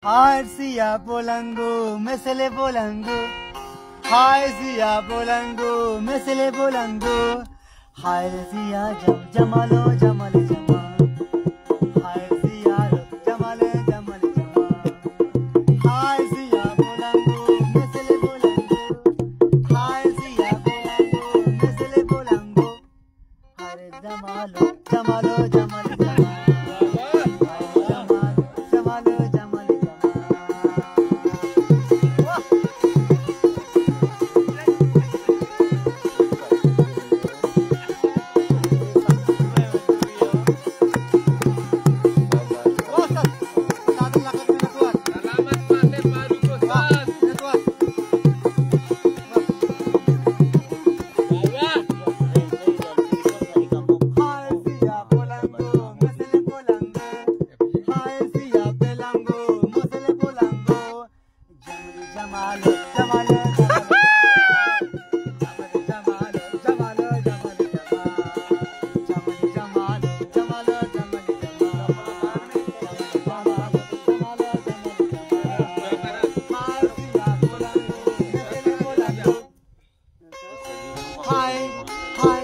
Harsia Polango, Mesele Polango. Harsia Polango, Mesele Polango. Harsia Jamalo, Jamal Jamal. Harsia Jamale, Jamal Jamal. Harsia Polango, Mesele Polango. Harsia Polango, Mesele Polango. Har Jamalo, Jamalo, Jamal Jamal. Hi, hi,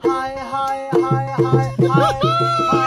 hi, hi, hi, hi, hi.